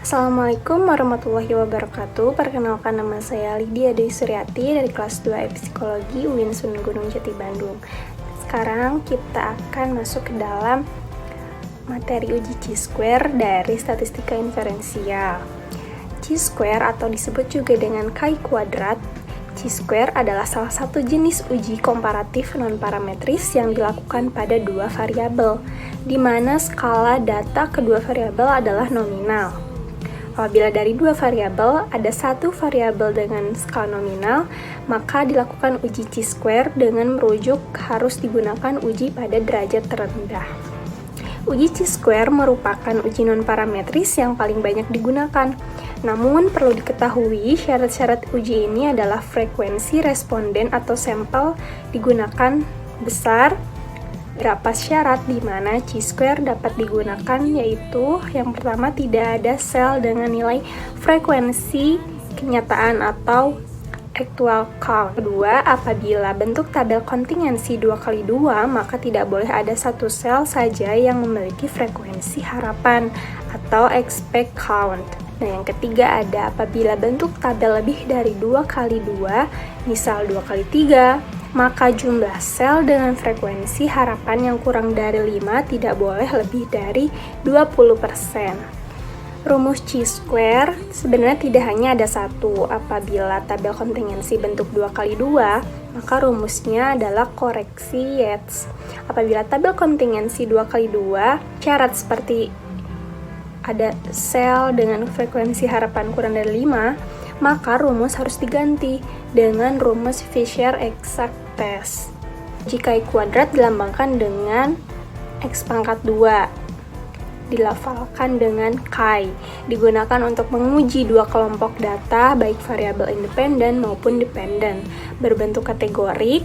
Assalamualaikum warahmatullahi wabarakatuh. Perkenalkan, nama saya Lydia Dwi Suryati dari kelas 2 Psikologi UIN Sunan Gunung Jati Bandung. Sekarang kita akan masuk ke dalam materi uji chi-square dari statistika inferensial. Chi-square atau disebut juga dengan chi-kuadrat. Chi-square adalah salah satu jenis uji komparatif non-parametris yang dilakukan pada dua variabel, di mana skala data kedua variabel adalah nominal. Apabila dari dua variabel ada satu variabel dengan skala nominal, maka dilakukan uji chi-square dengan merujuk harus digunakan uji pada derajat terendah. Uji chi-square merupakan uji non-parametris yang paling banyak digunakan. Namun, perlu diketahui syarat-syarat uji ini adalah frekuensi responden atau sampel digunakan besar. Berapa syarat di mana chi-square dapat digunakan, yaitu yang pertama, tidak ada sel dengan nilai frekuensi kenyataan atau actual count. Kedua, apabila bentuk tabel kontingensi 2x2, maka tidak boleh ada satu sel saja yang memiliki frekuensi harapan atau expect count. Nah, yang ketiga ada apabila bentuk tabel lebih dari 2x2, misal 2x3, maka jumlah sel dengan frekuensi harapan yang kurang dari 5 tidak boleh lebih dari 20%. Rumus chi-square sebenarnya tidak hanya ada satu. Apabila tabel kontingensi bentuk 2x2, maka rumusnya adalah koreksi Yates. Apabila tabel kontingensi 2x2, syarat seperti ada sel dengan frekuensi harapan kurang dari 5, maka rumus harus diganti dengan rumus Fisher-Exact test. Jika chi-kuadrat dilambangkan dengan x pangkat 2, dilafalkan dengan chi, digunakan untuk menguji dua kelompok data baik variabel independen maupun dependen, berbentuk kategorik,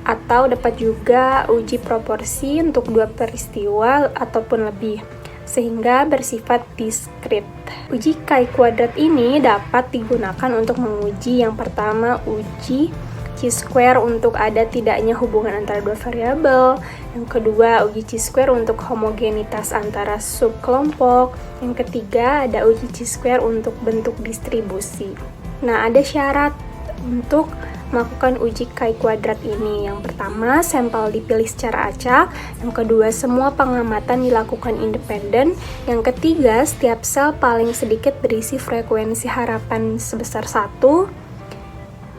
atau dapat juga uji proporsi untuk dua peristiwa ataupun lebih, sehingga bersifat diskrit. Uji chi-kuadrat ini dapat digunakan untuk menguji yang pertama, uji chi-square untuk ada tidaknya hubungan antara dua variabel. Yang kedua, uji chi-square untuk homogenitas antara subkelompok. Yang ketiga, ada uji chi-square untuk bentuk distribusi. Nah, ada syarat untuk melakukan uji chi-kuadrat ini. Yang pertama, sampel dipilih secara acak. Yang kedua, semua pengamatan dilakukan independen. Yang ketiga, setiap sel paling sedikit berisi frekuensi harapan sebesar 1.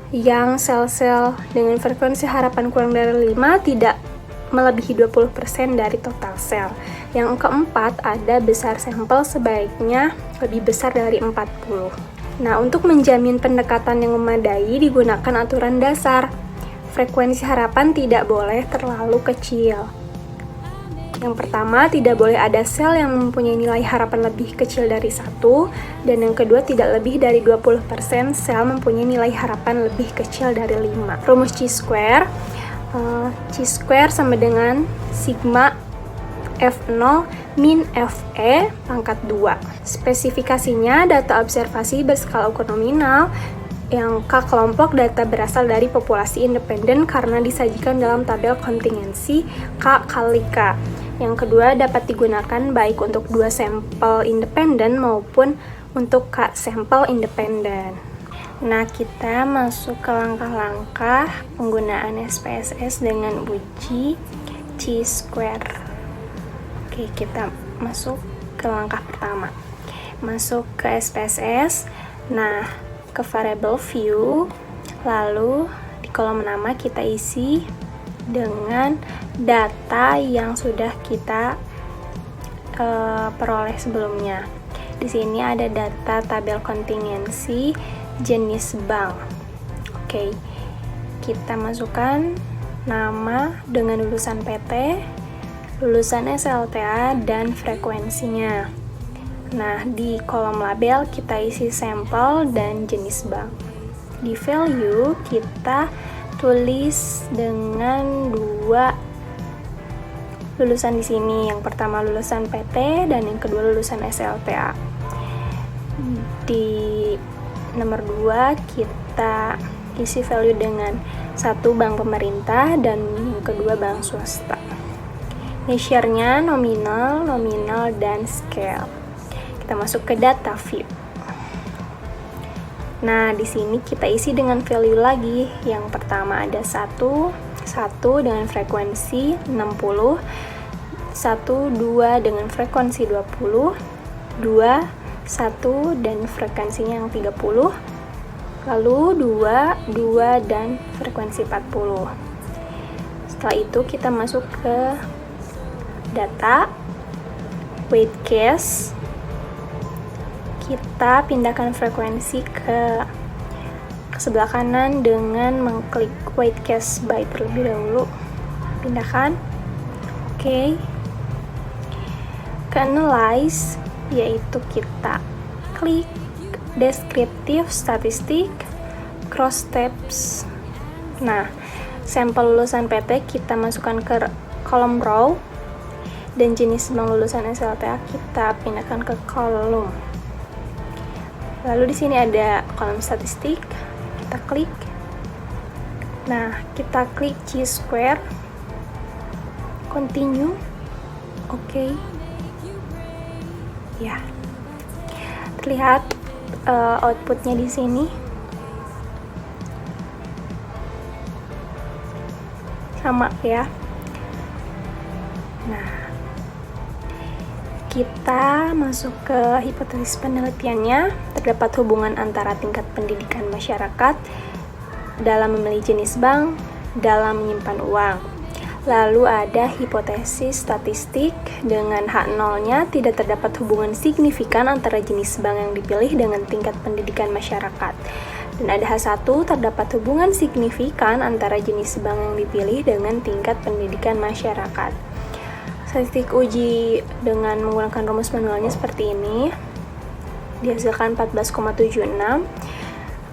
Yang sel-sel dengan frekuensi harapan kurang dari 5 tidak melebihi 20% dari total sel. Yang keempat, ada besar sampel sebaiknya lebih besar dari 40. Nah, untuk menjamin pendekatan yang memadai digunakan aturan dasar. Frekuensi harapan tidak boleh terlalu kecil. Yang pertama, tidak boleh ada sel yang mempunyai nilai harapan lebih kecil dari 1, dan yang kedua, tidak lebih dari 20% sel mempunyai nilai harapan lebih kecil dari 5. Rumus chi-square, chi-square sama dengan sigma F0 min Fe pangkat 2. Spesifikasinya, data observasi berskala ukur nominal, yang K kelompok data berasal dari populasi independen karena disajikan dalam tabel kontingensi K kali K. Yang kedua, dapat digunakan baik untuk dua sampel independen maupun untuk K sampel independen. Nah, kita masuk ke langkah-langkah penggunaan SPSS dengan uji chi-square. Oke, kita masuk ke langkah pertama. Masuk ke SPSS. Nah, ke variable view, lalu di kolom nama kita isi dengan data yang sudah kita peroleh sebelumnya. Di sini ada data tabel kontingensi jenis bank. Oke, kita masukkan nama dengan lulusan PT, lulusan SLTA, dan frekuensinya. Nah, di kolom label kita isi sampel dan jenis bank. Di value kita tulis dengan dua lulusan di sini. Yang pertama lulusan PT dan yang kedua lulusan SLTA. Di nomor 2 kita isi value dengan satu bank pemerintah dan yang kedua bank swasta. Measure-nya nominal, dan scale. Kita masuk ke data view. Nah, di sini kita isi dengan value lagi. Yang pertama ada 1 dengan frekuensi 60, 2 dengan frekuensi 20, 2, 1 dan frekuensinya yang 30, lalu 2 dan frekuensi 40. Setelah itu kita masuk ke data, weight case, kita pindahkan frekuensi ke sebelah kanan dengan mengklik weight case by terlebih dahulu. Pindahkan. Oke. Ke analyze, yaitu kita klik descriptive statistik, cross tabs. Nah, sampel lulusan PT kita masukkan ke kolom row, dan jenis bank lulusan SLTA kita pindahkan ke kolom. Lalu di sini ada kolom statistik, kita klik. Nah, kita klik chi-square, continue, oke. Ya, terlihat outputnya di sini. Sama ya. Nah, kita masuk ke hipotesis penelitiannya. Terdapat hubungan antara tingkat pendidikan masyarakat dalam memilih jenis bank dalam menyimpan uang. Lalu ada hipotesis statistik, dengan H0-nya tidak terdapat hubungan signifikan antara jenis bank yang dipilih dengan tingkat pendidikan masyarakat. Dan ada H1, terdapat hubungan signifikan antara jenis bank yang dipilih dengan tingkat pendidikan masyarakat. Statistik uji dengan menggunakan rumus manualnya seperti ini. Dihasilkan 14,76.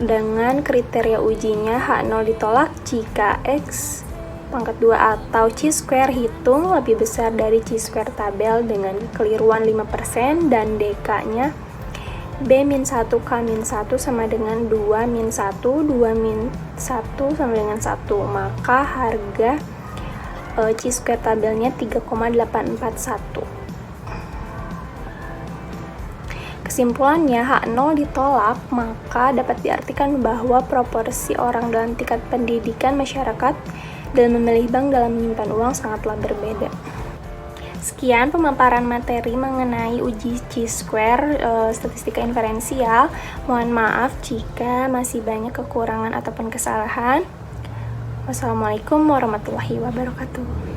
Dengan kriteria ujinya H0 ditolak jika X pangkat 2 atau chi-square hitung lebih besar dari chi-square tabel dengan kekeliruan 5% dan DK-nya B-1 K-1 sama dengan 2-1, 2-1 sama dengan 1. Maka harga chi-square tabelnya 3,841. Kesimpulannya, H0 ditolak, maka dapat diartikan bahwa proporsi orang dalam tingkat pendidikan masyarakat dalam memilih bank dalam menyimpan uang sangatlah berbeda. Sekian pemaparan materi mengenai uji chi-square statistika inferensial. Mohon maaf jika masih banyak kekurangan ataupun kesalahan. Wassalamualaikum warahmatullahi wabarakatuh.